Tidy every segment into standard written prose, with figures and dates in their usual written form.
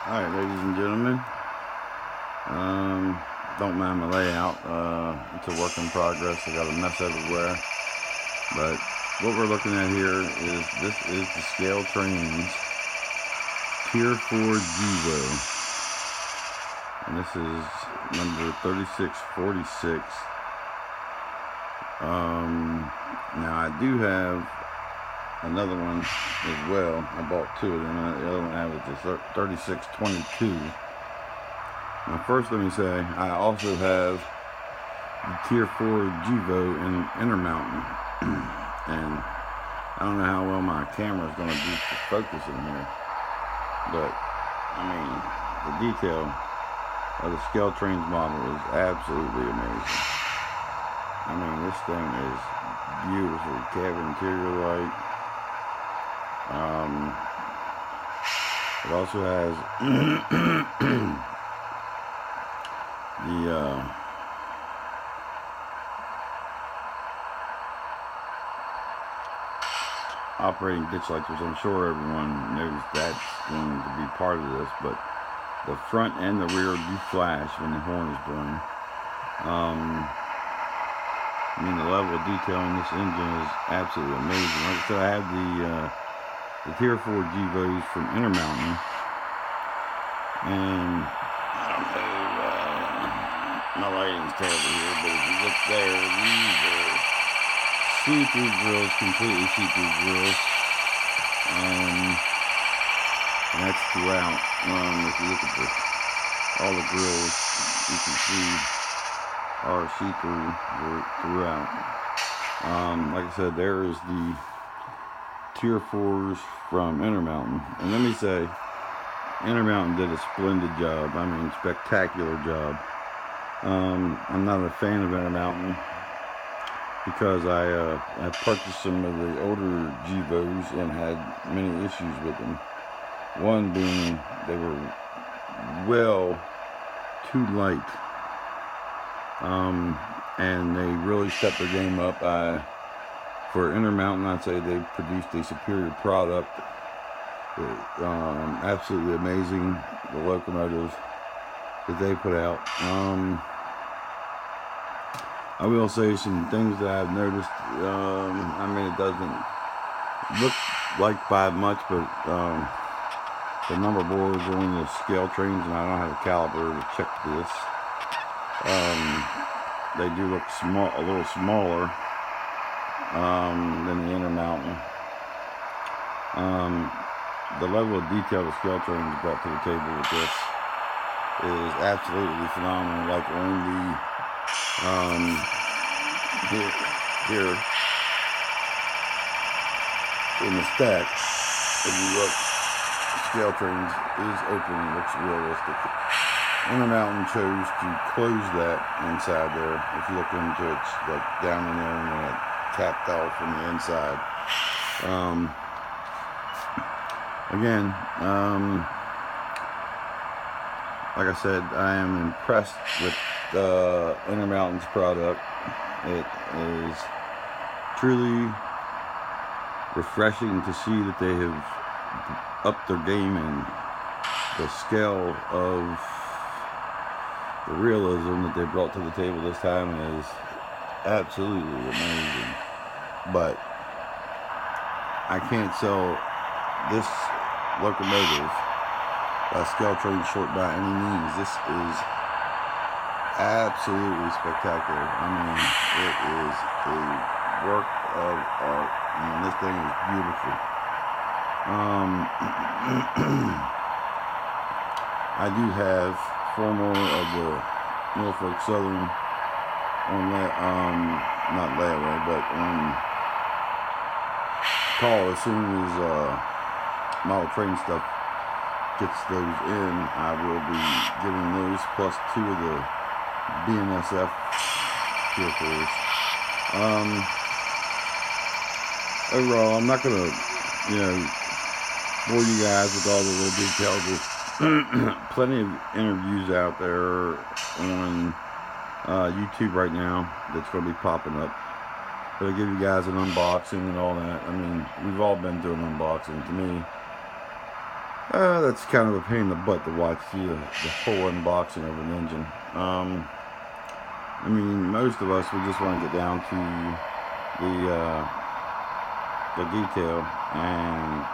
Alright, ladies and gentlemen, don't mind my layout. It's a work in progress. I got a mess everywhere. But what we're looking at here is this is the ScaleTrains Tier 4 Gevo. And this is number 3646. Now I do have another one as well. I bought two of them. The other one I have is the 3622. Now first let me say I also have the Tier 4 Gevo in Intermountain. And I don't know how well my camera is going to do to focus in here, but I mean the detail of the ScaleTrains model is absolutely amazing. I mean, this thing is beautiful, cabin interior light. It also has the operating ditch lights, which I'm sure everyone knows that's going to be part of this, but the front and the rear do flash when the horn is blown. I mean, the level of detail in this engine is absolutely amazing. Like I said, I have the Tier 4 Gevos from Intermountain, and I don't know, my lighting's terrible here, but if you look there, these are see-through grills, completely see-through grills, and that's throughout. If you look at all the grills, you can see are see-through throughout. Like I said, there is the Tier 4s from Intermountain, and let me say, Intermountain did a splendid job. I mean, spectacular job. I'm not a fan of Intermountain because I purchased some of the older Gevos and had many issues with them. One being they were well too light. And they really stepped their game up. For Intermountain, I'd say they produced a superior product. Absolutely amazing, the locomotive that they put out. I will say some things that I've noticed. I mean, it doesn't look like by much, but the number boards on the ScaleTrains, and I don't have a caliper to check this. They do look small, a little smaller than the Intermountain. The level of detail the ScaleTrains brought to the table with this is absolutely phenomenal. Like on the here in the stack, if you look, ScaleTrains is open, looks realistic. Intermountain chose to close that inside there. If you look into it, it's like down in there and it tapped off from the inside. Again, like I said, I am impressed with Intermountain's product. It is truly refreshing to see that they have upped their game, and the scale of the realism that they brought to the table this time is absolutely amazing. But I can't sell this locomotive by ScaleTrains short by any means. This is absolutely spectacular. I mean, it is a work of art. I mean, this thing is beautiful. I do have 4 more of the Norfolk Southern on that, not layaway, but on call. As soon as model train stuff gets those in, I will be getting those plus 2 of the BNSF Tier 4s. Overall, I'm not gonna, bore you guys with all the little details. There's plenty of interviews out there on YouTube right now that's going to be popping up. But I give you guys an unboxing and all that. I mean, we've all been through an unboxing. To me, That's kind of a pain in the butt to watch the whole unboxing of an engine. I mean, most of us, we just want to get down to the detail and,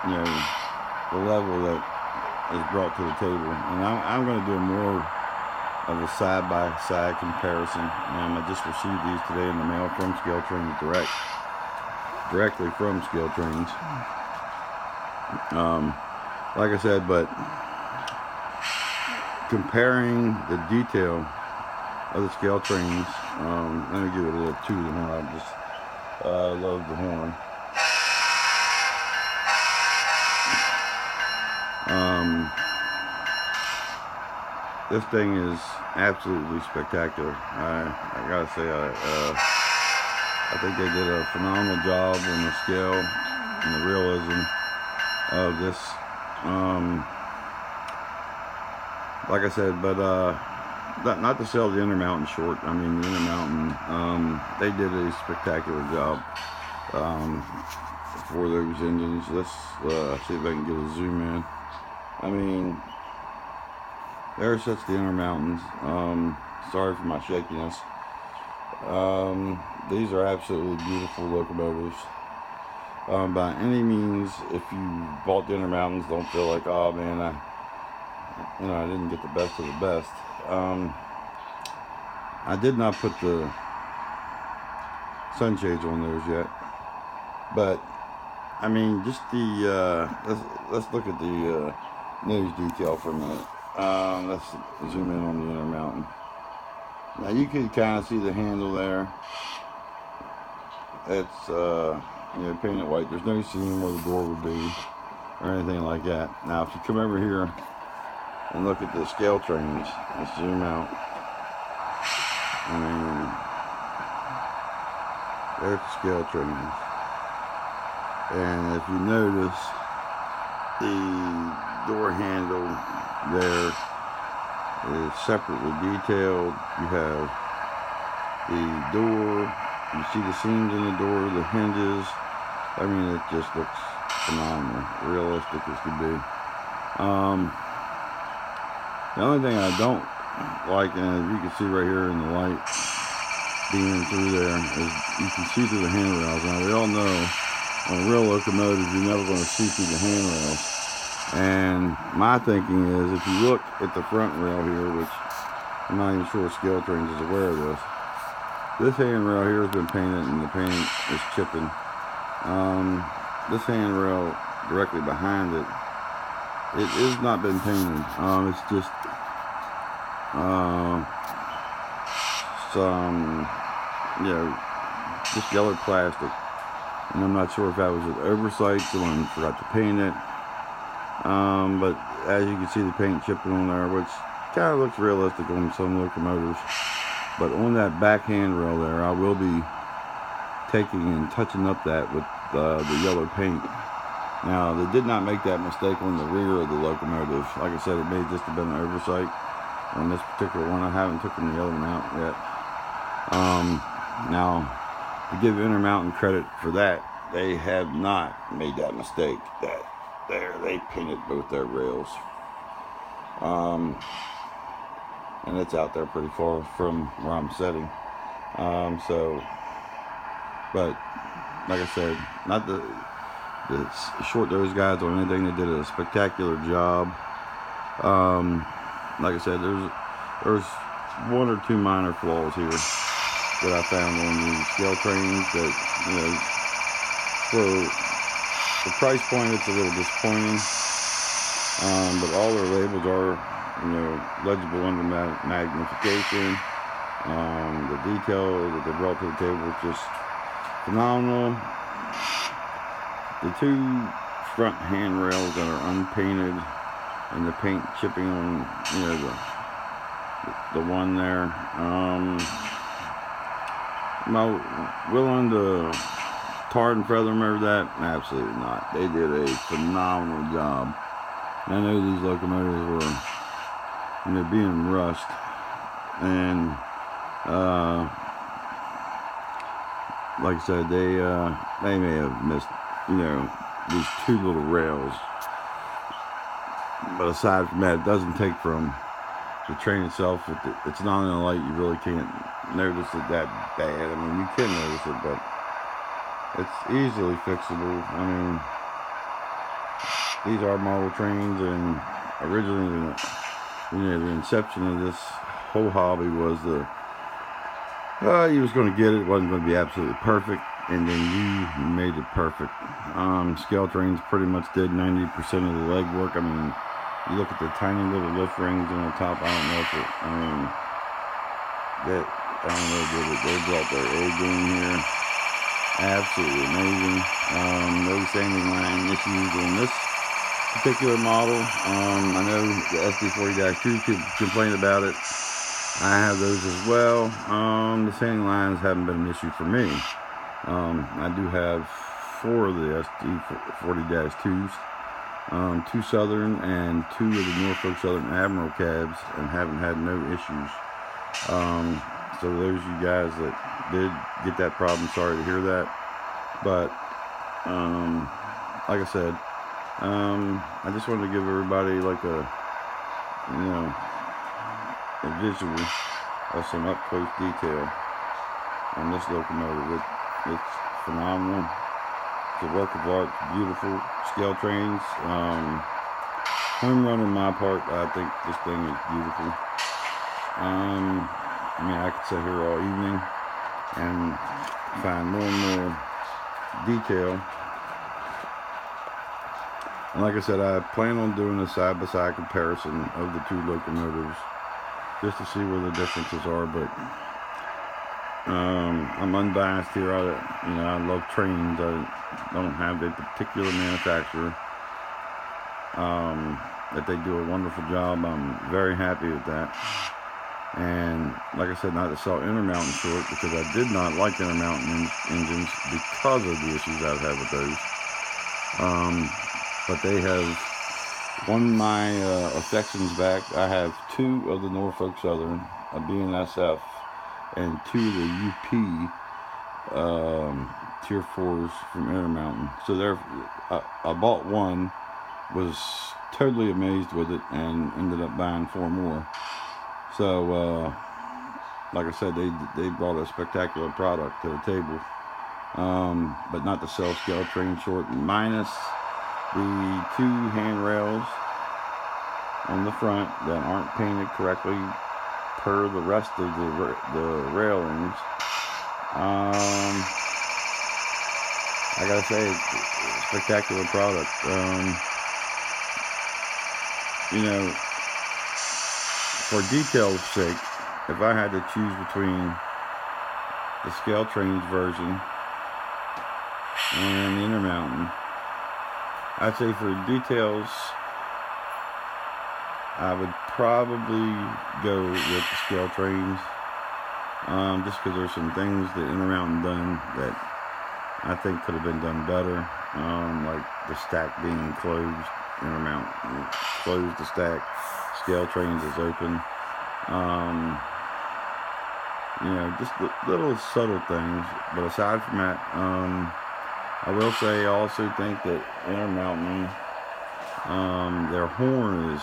you know, the level that is brought to the table. And I'm going to do more of a side-by-side comparison. I just received these today in the mail from ScaleTrains directly from ScaleTrains. Like I said, but comparing the detail of the ScaleTrains, let me give it a little toot of the horn. I love the horn. This thing is absolutely spectacular. I gotta say, I think they did a phenomenal job on the scale and the realism of this. Like I said, but not to sell the Intermountain short. I mean, the Intermountain, they did a spectacular job for those engines. Let's see if I can get a zoom in. I mean, there sits the Intermountains. Sorry for my shakiness. These are absolutely beautiful locomotives. By any means, if you bought the Intermountains, don't feel like, oh man, I didn't get the best of the best. I did not put the sunshades on those yet, but I mean, just the let's look at the nose detail for a minute. Let's zoom in on the Intermountain. Now you can kind of see the handle there. It's painted white. There's no seam where the door would be or anything like that. Now if you come over here and look at the ScaleTrains, let's zoom out. I mean, there's the ScaleTrains. And if you notice, the door handle there is separately detailed. You have the door, you see the seams in the door, the hinges. I mean, it just looks phenomenal, realistic as could be. The only thing I don't like, and you can see right here in the light beaming through there, is you can see through the handrails. Now we all know on real locomotives you're never going to see through the handrails. And my thinking is, if you look at the front rail here, which I'm not even sure ScaleTrains is aware of this handrail here has been painted and the paint is chipping. This handrail directly behind it, it has not been painted. It's just some, just yellow plastic. And I'm not sure if that was an oversight, someone forgot to paint it. But as you can see, the paint chipping on there, which kind of looks realistic on some locomotives. But on that back handrail there, I will be taking and touching up that with the yellow paint. Now, they did not make that mistake on the rear of the locomotive. Like I said, it may just have been an oversight on this particular one. I haven't taken the other one out yet. Now, to give Intermountain credit for that, they have not made that mistake. They painted both their rails. And it's out there pretty far from where I'm sitting. But like I said, not the short those guys on anything. They did a spectacular job. Like I said, there's one or two minor flaws here that I found on the ScaleTrains that, for the price point, it's a little disappointing. But all their labels are, legible under magnification. The detail that they brought to the table is just phenomenal. The two front handrails that are unpainted and the paint chipping on, the one there. Am I willing to tar and feather them over that? Absolutely not. They did a phenomenal job. I know these locomotives were, being rushed, and like I said, they may have missed, these two little rails But aside from that, it doesn't take from the train itself. It's not in the light, you really can't notice it that bad. I mean, you can notice it, but it's easily fixable. I mean, these are model trains, and originally, the inception of this whole hobby was you was going to get it. It wasn't going to be absolutely perfect, and then you made it perfect. ScaleTrains pretty much did 90% of the legwork. I mean, you look at the tiny little lift rings on the top. I don't know if they brought their A game here. Absolutely amazing. No standing line issues on this particular model. I know the SD40-2 could complain about it. I have those as well. The standing lines haven't been an issue for me. I do have 4 of the SD40-2s. 2 Southern and 2 of the Norfolk Southern Admiral cabs, and haven't had no issues. So those of you guys that did get that problem, sorry to hear that. But like I said, I just wanted to give everybody like a visual of some up close detail on this locomotive. It's phenomenal. It's a work of art, beautiful. ScaleTrains, home run on my part. I think this thing is beautiful. I mean, I could sit here all evening and find more and more detail. And like I said, I plan on doing a side-by-side comparison of the 2 locomotives just to see where the differences are. But I'm unbiased here. I love trains. I don't have a particular manufacturer. That they do a wonderful job. I'm very happy with that. And like I said, not to sell Intermountain short, because I did not like Intermountain engines because of the issues I've had with those. But they have won my affections back. I have 2 of the Norfolk Southern, a BNSF, and 2 of the UP Tier 4s from Intermountain. So I bought 1, was totally amazed with it, and ended up buying 4 more. So like I said, they brought a spectacular product to the table. But not to sell ScaleTrains short, minus the 2 handrails on the front that aren't painted correctly per the rest of the railings. I gotta say, it's a spectacular product. For detail's sake, if I had to choose between the ScaleTrains version and the Intermountain, I'd say for details, I would probably go with the ScaleTrains, just because there's some things that Intermountain done that I think could have been done better, like the stack being closed. Intermountain closed the stack, ScaleTrains is open. Just little subtle things. But aside from that, I will say I also think that Intermountain, their horn is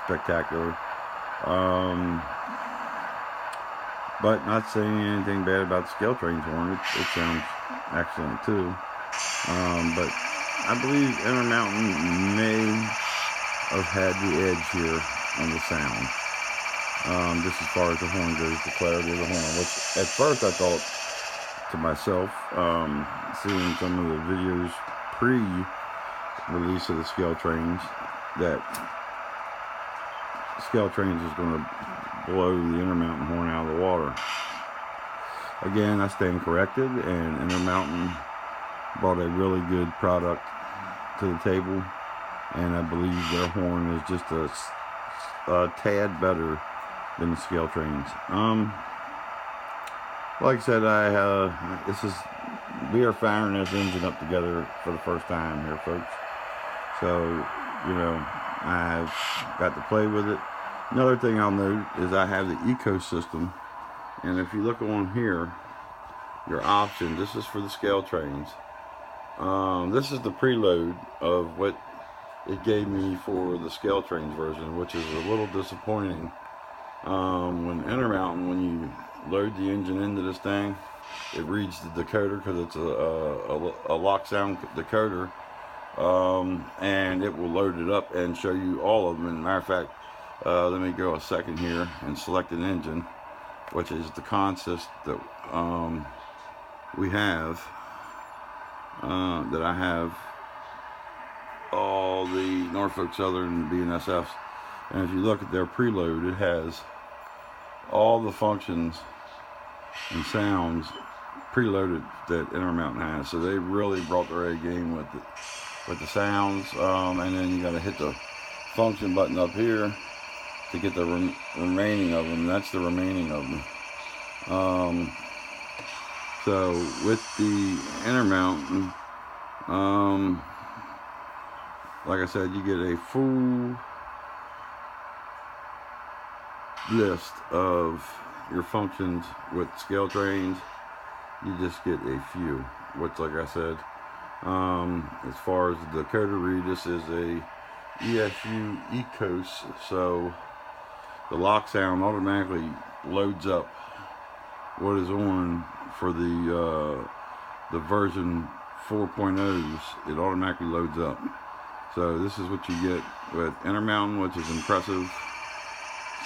spectacular. But not saying anything bad about the ScaleTrains horn. It sounds excellent too. But I believe Intermountain may have had the edge here on the sound. Just as far as the horn goes, the clarity of the horn. Which at first I thought to myself, seeing some of the videos pre-release of the ScaleTrains, that ScaleTrains is going to blow the Intermountain horn out of the water. Again, I stand corrected, and Intermountain brought a really good product to the table, and I believe their horn is just a tad better than the ScaleTrains. Like I said, we are firing this engine up together for the first time here, folks. So, I've got to play with it. Another thing I'll note is I have the ecosystem, and if you look on here, your options, this is for the ScaleTrains. This is the preload of what it gave me for the ScaleTrains version, which is a little disappointing. When Intermountain, when you load the engine into this thing, it reads the decoder because it's a lock sound decoder, and it will load it up and show you all of them. As a matter of fact, let me go a second here and select an engine, which is the consist that we have, that I have all the Norfolk Southern BNSFs. And if you look at their preload, it has all the functions and sounds preloaded that Intermountain has. So they really brought their A game with it, with the sounds. And then you got to hit the function button up here to get the remaining of them. That's the remaining of them. So with the Intermountain, like I said, you get a full list of your functions. With ScaleTrains, you just get a few, which, like I said, as far as the decoder read, this is a ESU Ecos, so the lock sound automatically loads up what is on for the version 4.0s. It automatically loads up. So this is what you get with Intermountain, which is impressive.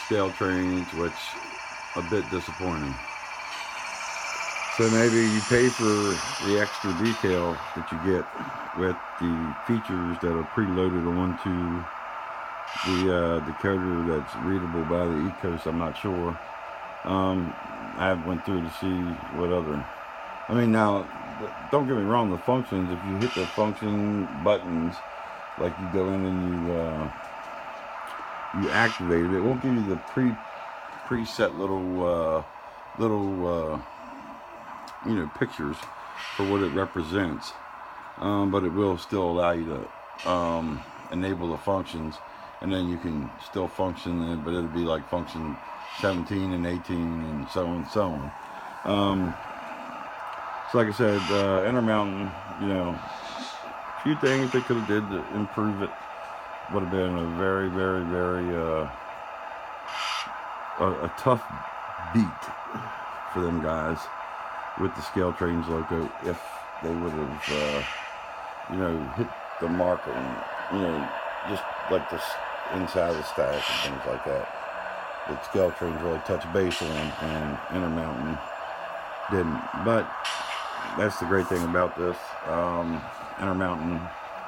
ScaleTrains, which a bit disappointing. So maybe you pay for the extra detail that you get with the features that are preloaded onto the decoder that's readable by the Ecos. I'm not sure. I went through to see what other. I mean, now, don't get me wrong. The functions, if you hit the function buttons, like you go in and you activate it, it won't give you the preset little pictures for what it represents, but it will still allow you to enable the functions, and then you can still function, but it'll be like function 17 and 18 and so on and so on. So like I said, Intermountain, a few things they could have did to improve it. Would have been a very, very, very a tough beat for them guys with the ScaleTrains loco if they would have hit the mark on, just like the inside of the stack and things like that. That ScaleTrains really touched base on, and Intermountain didn't. But that's the great thing about this. Intermountain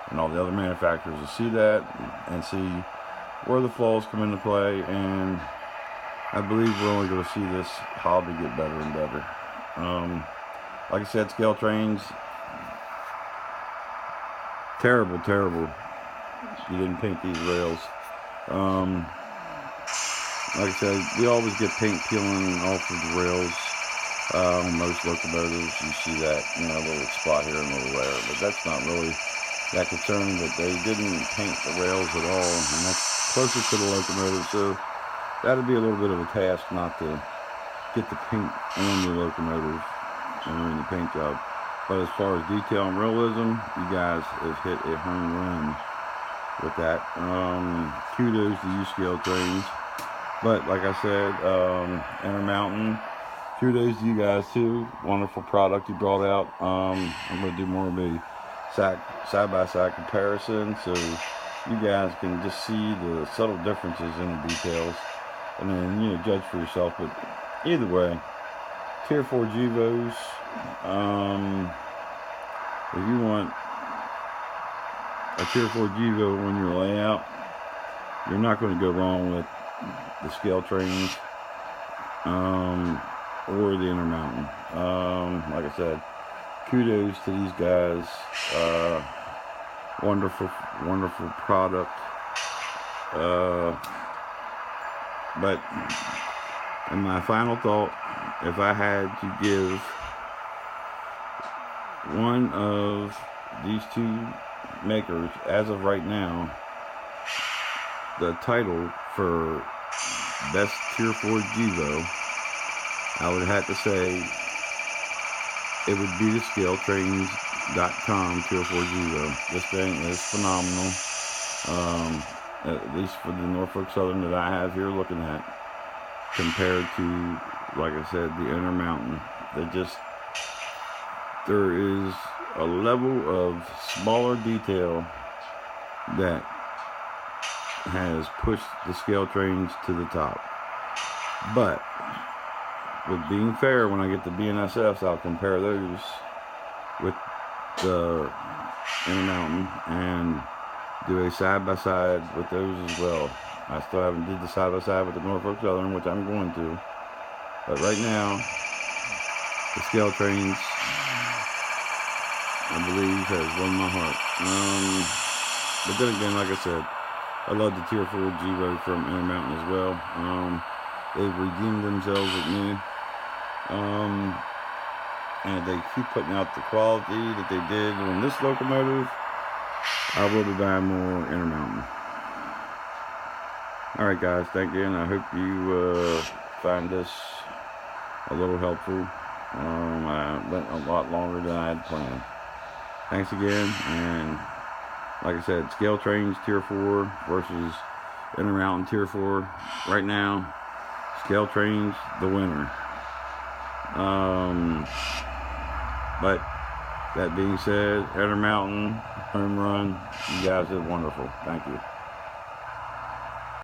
and all the other manufacturers will see that and see where the flaws come into play, and I believe we're only going to see this hobby get better and better. Like I said, ScaleTrains, terrible. You didn't paint these rails. Like I said, we always get paint peeling off of the rails. On most locomotives, you see that, a little spot here and a little there, but that's not really that concerning. But they didn't paint the rails at all, and that's closer to the locomotive, so that'd be a little bit of a task not to get the paint on the locomotive during the paint job. But as far as detail and realism, you guys have hit a home run with that. Kudos to you, ScaleTrains. But like I said, Intermountain, kudos to you guys too. Wonderful product you brought out. I'm going to do more of a side-by-side comparison, so you guys can just see the subtle differences in the details, and then judge for yourself. But either way, Tier 4 Gevos. If you want a Tier 4 Gevo on your layout, you're not going to go wrong with the ScaleTrains or the Intermountain. Like I said, kudos to these guys. Wonderful product. But in my final thought, if I had to give one of these two makers, as of right now, the title for best Tier 4 Gevo, I would have to say it would be the ScaleTrains.com Tier 4 Gevo. This thing is phenomenal. At least for the Norfolk Southern that I have here looking at, compared to, like I said, the Intermountain. There is a level of smaller detail that has pushed the ScaleTrains to the top. But with being fair, when I get the BNSFs, I'll compare those with the Intermountain and do a side-by-side with those as well. I still haven't did the side-by-side with the Norfolk Southern, which I'm going to. But right now, the ScaleTrains, I believe, has won my heart. But then again, like I said, I love the Tier 4 Gevo from Intermountain as well. They've redeemed themselves with me. And they keep putting out the quality that they did on this locomotive. I will be buying more Intermountain. Alright guys, thank you, and I hope you find this a little helpful. I went a lot longer than I had planned. Thanks again, and like I said, ScaleTrains Tier 4 versus Intermountain Tier 4. Right now, ScaleTrains the winner. But that being said, Intermountain, home run. You guys did wonderful. Thank you.